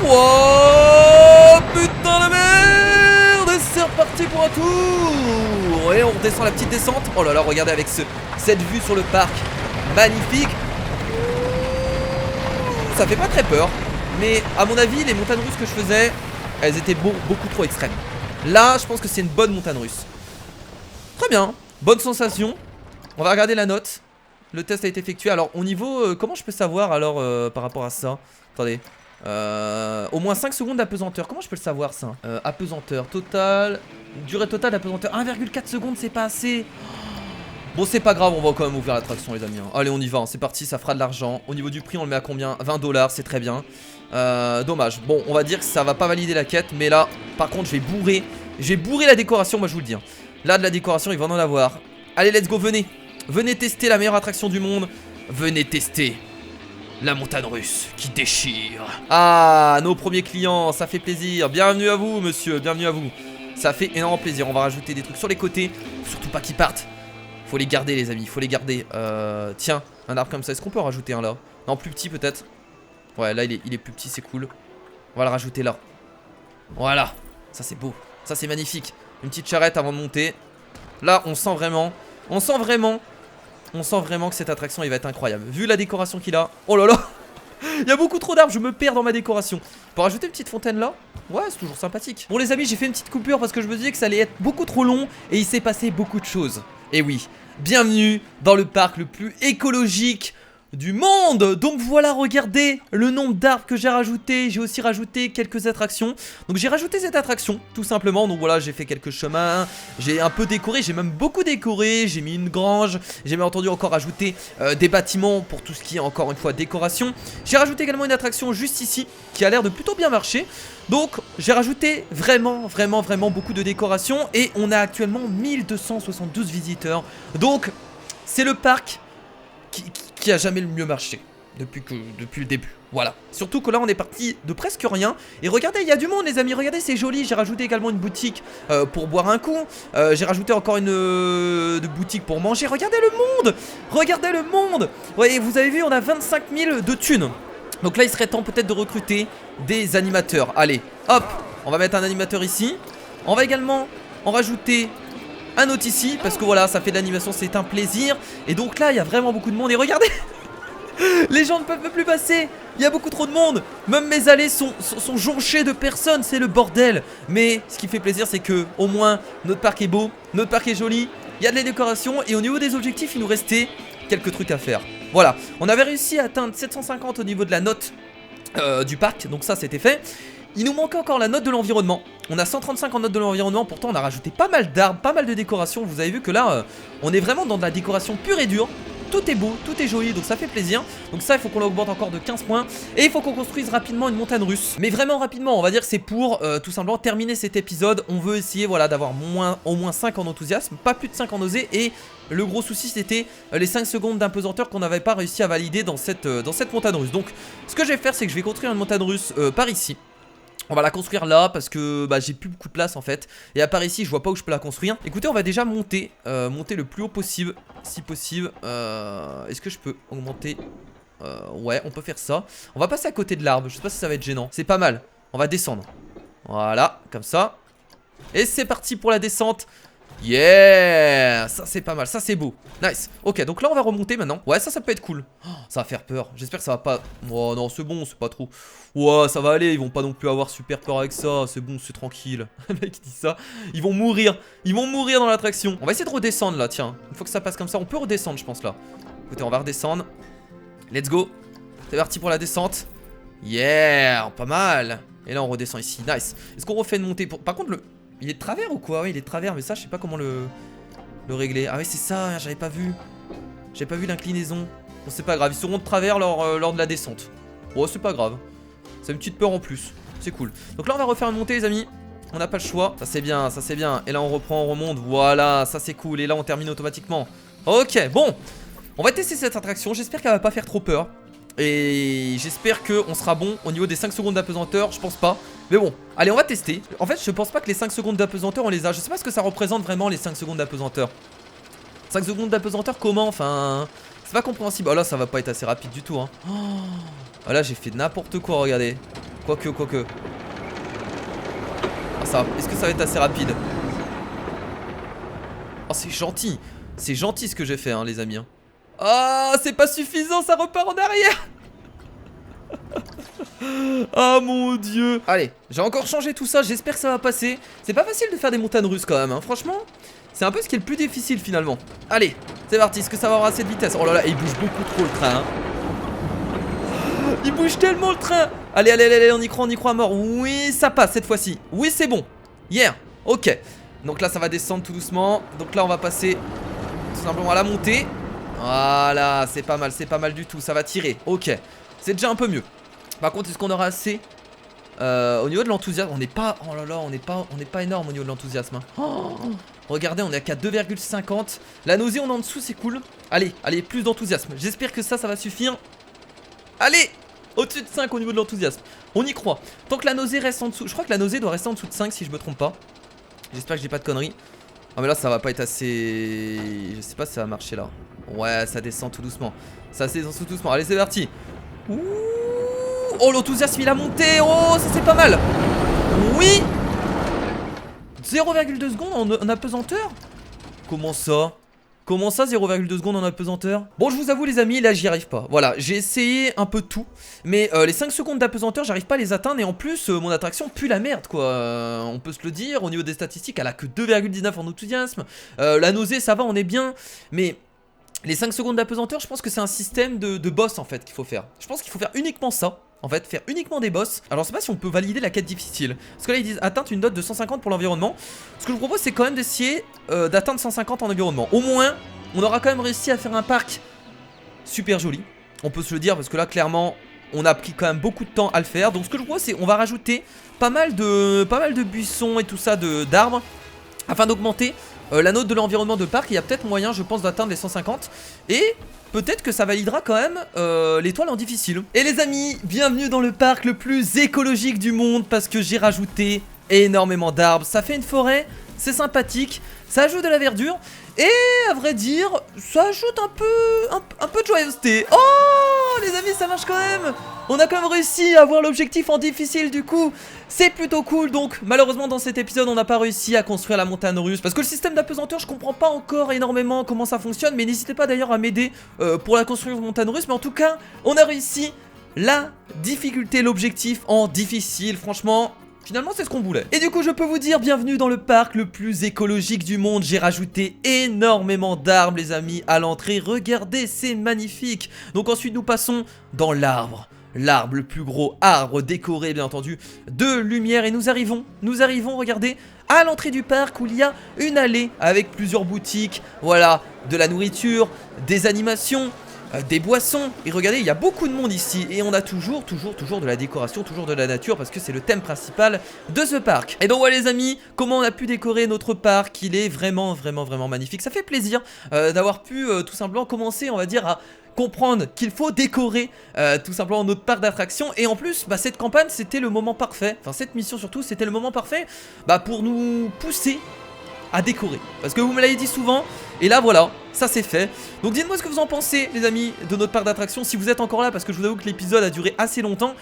Wow, putain de merde. Et c'est reparti pour un tour. Et on redescend la petite descente. Oh là là, regardez avec cette vue sur le parc. Magnifique. Ça fait pas très peur. Mais à mon avis, les montagnes russes que je faisais, elles étaient beaucoup trop extrêmes. Là, je pense que c'est une bonne montagne russe. Très bien. Bonne sensation. On va regarder la note. Le test a été effectué. Alors au niveau, comment je peux savoir alors par rapport à ça? Attendez. Au moins 5 secondes d'apesanteur. Comment je peux le savoir ça? Apesanteur total. Durée totale d'apesanteur 1,4 secondes, c'est pas assez. Bon c'est pas grave, on va quand même ouvrir l'attraction les amis. Allez on y va, c'est parti, ça fera de l'argent. Au niveau du prix on le met à combien? 20 $, c'est très bien. Dommage. Bon on va dire que ça va pas valider la quête. Mais là par contre je vais bourrer la décoration, moi je vous le dis. Là de la décoration il va en avoir. Allez let's go, venez. Venez tester la meilleure attraction du monde. Venez tester la montagne russe qui déchire. Ah, nos premiers clients, ça fait plaisir. Bienvenue à vous, monsieur, bienvenue à vous. Ça fait énormément plaisir. On va rajouter des trucs sur les côtés. Surtout pas qu'ils partent. Faut les garder, les amis, faut les garder. Tiens, un arbre comme ça. Est-ce qu'on peut en rajouter un là? Non, plus petit peut-être. Ouais, là, il est plus petit, c'est cool. On va le rajouter là. Voilà. Ça, c'est beau. Ça, c'est magnifique. Une petite charrette avant de monter. Là, on sent vraiment que cette attraction il va être incroyable. Vu la décoration qu'il a. Oh là là. Il y a beaucoup trop d'arbres, je me perds dans ma décoration. Pour rajouter une petite fontaine là. Ouais, c'est toujours sympathique. Bon les amis, j'ai fait une petite coupure parce que je me disais que ça allait être beaucoup trop long. Et il s'est passé beaucoup de choses. Et oui, bienvenue dans le parc le plus écologique du monde. Donc voilà, regardez le nombre d'arbres que j'ai rajouté. J'ai aussi rajouté quelques attractions. Donc j'ai rajouté cette attraction tout simplement. Donc voilà, j'ai fait quelques chemins, j'ai un peu décoré, j'ai même beaucoup décoré. J'ai mis une grange, j'ai bien entendu encore rajouté des bâtiments pour tout ce qui est encore une fois décoration. J'ai rajouté également une attraction juste ici qui a l'air de plutôt bien marcher. Donc j'ai rajouté vraiment beaucoup de décoration. Et on a actuellement 1272 visiteurs. Donc c'est le parc qui a jamais le mieux marché depuis le début. Voilà. Surtout que là on est parti de presque rien. Et regardez, il y a du monde les amis. Regardez, c'est joli. J'ai rajouté également une boutique pour boire un coup. J'ai rajouté encore une boutique pour manger. Regardez le monde. Regardez le monde. Ouais, vous avez vu, on a 25 000 de thunes. Donc là il serait temps peut-être de recruter des animateurs. Allez, hop, on va mettre un animateur ici. On va également en rajouter un autre ici, parce que voilà, ça fait de l'animation, c'est un plaisir. Et donc là, il y a vraiment beaucoup de monde. Et regardez, les gens ne peuvent plus passer. Il y a beaucoup trop de monde. Même mes allées sont jonchées de personnes. C'est le bordel. Mais ce qui fait plaisir, c'est que au moins, notre parc est beau, notre parc est joli. Il y a de la décoration. Et au niveau des objectifs, il nous restait quelques trucs à faire. Voilà, on avait réussi à atteindre 750 au niveau de la note du parc. Donc ça, c'était fait. Il nous manque encore la note de l'environnement. On a 135 en note de l'environnement. Pourtant on a rajouté pas mal d'arbres, pas mal de décorations. Vous avez vu que là on est vraiment dans de la décoration pure et dure. Tout est beau, tout est joli, donc ça fait plaisir. Donc ça il faut qu'on l'augmente encore de 15 points. Et il faut qu'on construise rapidement une montagne russe. Mais vraiment rapidement, on va dire que c'est pour tout simplement terminer cet épisode. On veut essayer voilà, d'avoir au moins 5 en enthousiasme, pas plus de 5 en osé. Et le gros souci c'était les 5 secondes d'impesanteur qu'on n'avait pas réussi à valider dans cette montagne russe. Donc ce que je vais faire, c'est que je vais construire une montagne russe par ici. On va la construire là parce que j'ai plus beaucoup de place en fait. Et à part ici je vois pas où je peux la construire. Écoutez, on va déjà monter le plus haut possible. Si possible. Est-ce que je peux augmenter? Ouais, on peut faire ça. On va passer à côté de l'arbre, je sais pas si ça va être gênant. C'est pas mal, on va descendre. Voilà, comme ça. Et c'est parti pour la descente. Yeah, ça c'est pas mal, ça c'est beau. Nice, ok, donc là on va remonter maintenant. Ouais, ça peut être cool. Oh, ça va faire peur, j'espère que ça va pas... Oh non, c'est bon, c'est pas trop... Ouais, ça va aller, ils vont pas non plus avoir super peur avec ça. C'est bon, c'est tranquille. Le mec dit ça, ils vont mourir dans l'attraction. On va essayer de redescendre là, tiens. Une fois que ça passe comme ça, on peut redescendre je pense là. Écoutez, on va redescendre. Let's go. C'est parti pour la descente. Yeah, pas mal. Et là on redescend ici, nice. Est-ce qu'on refait une montée Par contre il est de travers ou quoi? Oui, il est de travers, mais ça, je sais pas comment le régler. Ah oui, c'est ça, j'avais pas vu. J'avais pas vu l'inclinaison. Bon, c'est pas grave, ils seront de travers lors de la descente. Oh, c'est pas grave. C'est une petite peur en plus. C'est cool. Donc là, on va refaire une montée, les amis. On n'a pas le choix. Ça, c'est bien, ça, c'est bien. Et là, on reprend, on remonte. Voilà, ça, c'est cool. Et là, on termine automatiquement. Ok, bon. On va tester cette attraction. J'espère qu'elle va pas faire trop peur. Et j'espère qu'on sera bon au niveau des 5 secondes d'apesanteur. Je pense pas. Mais bon, allez, on va tester. En fait, je pense pas que les 5 secondes d'apesanteur, on les a. Je sais pas ce que ça représente vraiment, les 5 secondes d'apesanteur. 5 secondes d'apesanteur, comment? Enfin, c'est pas compréhensible. Oh là, ça va pas être assez rapide du tout, hein. Oh là, j'ai fait n'importe quoi, regardez. Quoique. Ah, est-ce que ça va être assez rapide? Oh, c'est gentil. C'est gentil ce que j'ai fait, hein, les amis. Ah, c'est pas suffisant, ça repart en arrière. Ah mon dieu. Allez, j'ai encore changé tout ça, j'espère que ça va passer. C'est pas facile de faire des montagnes russes quand même, hein. Franchement, c'est un peu ce qui est le plus difficile finalement. Allez, c'est parti, est-ce que ça va avoir assez de vitesse? Oh là là, il bouge beaucoup trop le train, hein. Il bouge tellement le train. Allez, on y croit à mort. Oui, ça passe cette fois-ci. Oui, c'est bon. Yeah, ok. Donc là, ça va descendre tout doucement. Donc là, on va passer tout simplement à la montée. Voilà, c'est pas mal du tout. Ça va tirer, ok. C'est déjà un peu mieux. Par contre, est-ce qu'on aura assez au niveau de l'enthousiasme? On n'est pas... Oh là là, on n'est pas énorme au niveau de l'enthousiasme, hein. Oh, regardez, on est qu'à 2,50. La nausée, on est en dessous, c'est cool. Allez, plus d'enthousiasme. J'espère que ça va suffire. Allez, au-dessus de 5 au niveau de l'enthousiasme. On y croit. Tant que la nausée reste en dessous. Je crois que la nausée doit rester en dessous de 5 si je me trompe pas. J'espère que j'ai pas de conneries. Ah mais là ça va pas être assez... Je sais pas si ça va marcher là. Ouais, ça descend tout doucement. Ça descend tout doucement. Allez, c'est parti. Ouh. Oh, l'enthousiasme il a monté. Oh, ça c'est pas mal. Oui. 0,2 secondes en apesanteur. Comment ça? Comment ça 0,2 secondes en apesanteur? Bon, je vous avoue les amis, là j'y arrive pas. Voilà, j'ai essayé un peu tout, mais les 5 secondes d'apesanteur, j'arrive pas à les atteindre. Et en plus, mon attraction pue la merde quoi. On peut se le dire, au niveau des statistiques, elle a que 2,19 en enthousiasme. La nausée, ça va, on est bien. Mais les 5 secondes d'apesanteur, je pense que c'est un système de boss en fait qu'il faut faire. Je pense qu'il faut faire uniquement ça. En fait, faire uniquement des boss. Alors, je sais pas si on peut valider la quête difficile. Parce que là, ils disent atteinte une note de 150 pour l'environnement. Ce que je vous propose, c'est quand même d'essayer d'atteindre 150 en environnement. Au moins, on aura quand même réussi à faire un parc super joli. On peut se le dire, parce que là, clairement, on a pris quand même beaucoup de temps à le faire. Donc, ce que je vous propose, c'est on va rajouter pas mal de buissons et tout ça, d'arbres, afin d'augmenter la note de l'environnement de parc. Il y a peut-être moyen, je pense, d'atteindre les 150. Et peut-être que ça validera quand même l'étoile en difficile. Et les amis, bienvenue dans le parc le plus écologique du monde, parce que j'ai rajouté énormément d'arbres. Ça fait une forêt, c'est sympathique, ça ajoute de la verdure. Et à vrai dire, ça ajoute un peu de joyeuseté. Oh les amis, ça marche quand même. On a quand même réussi à avoir l'objectif en difficile du coup. C'est plutôt cool. Donc malheureusement dans cet épisode on n'a pas réussi à construire la montagne russe, parce que le système d'apesanteur je comprends pas encore énormément comment ça fonctionne. Mais n'hésitez pas d'ailleurs à m'aider pour la construction de montagne russe. Mais en tout cas on a réussi la difficulté, l'objectif en difficile. Franchement, finalement c'est ce qu'on voulait. Et du coup je peux vous dire bienvenue dans le parc le plus écologique du monde. J'ai rajouté énormément d'arbres les amis à l'entrée. Regardez, c'est magnifique. Donc ensuite nous passons dans l'arbre. L'arbre, le plus gros arbre décoré bien entendu de lumière. Et nous arrivons, regardez, à l'entrée du parc où il y a une allée avec plusieurs boutiques. Voilà, de la nourriture, des animations, des boissons. Et regardez, il y a beaucoup de monde ici. Et on a toujours de la décoration, toujours de la nature, parce que c'est le thème principal de ce parc. Et donc voilà les amis, comment on a pu décorer notre parc. Il est vraiment magnifique. Ça fait plaisir d'avoir pu tout simplement commencer, on va dire, à comprendre qu'il faut décorer tout simplement notre parc d'attractions. Et en plus, bah, cette campagne c'était le moment parfait. Enfin cette mission surtout, c'était le moment parfait pour nous pousser à décorer, parce que vous me l'avez dit souvent. Et là voilà, ça c'est fait. Donc dites-moi ce que vous en pensez les amis de notre parc d'attractions, si vous êtes encore là, parce que je vous avoue que l'épisode a duré assez longtemps.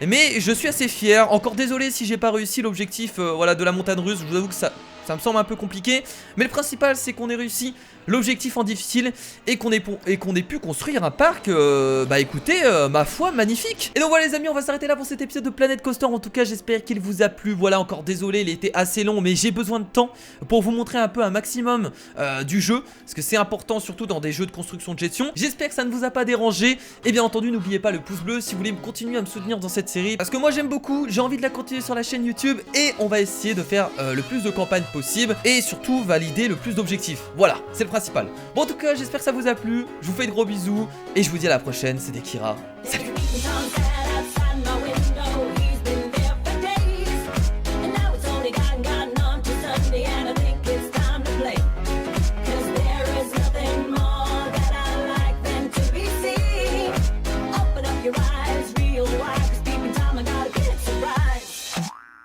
Mais je suis assez fier. Encore désolé si j'ai pas réussi l'objectif voilà, de la montagne russe. Je vous avoue que ça me semble un peu compliqué. Mais le principal c'est qu'on ait réussi l'objectif en difficile et qu'on ait pu construire un parc, écoutez, ma foi, magnifique. Et donc voilà les amis, on va s'arrêter là pour cet épisode de Planet Coaster. En tout cas j'espère qu'il vous a plu. Voilà, encore désolé, il était assez long, mais j'ai besoin de temps pour vous montrer un peu un maximum du jeu, parce que c'est important surtout dans des jeux de construction de gestion. J'espère que ça ne vous a pas dérangé. Et bien entendu n'oubliez pas le pouce bleu si vous voulez continuer à me soutenir dans cette série, parce que moi j'aime beaucoup, j'ai envie de la continuer sur la chaîne YouTube. Et on va essayer de faire le plus de campagnes possible, et surtout valider le plus d'objectifs. Voilà, c'est le principal. Bon en tout cas j'espère que ça vous a plu. Je vous fais de gros bisous et je vous dis à la prochaine. C'était Kira, salut.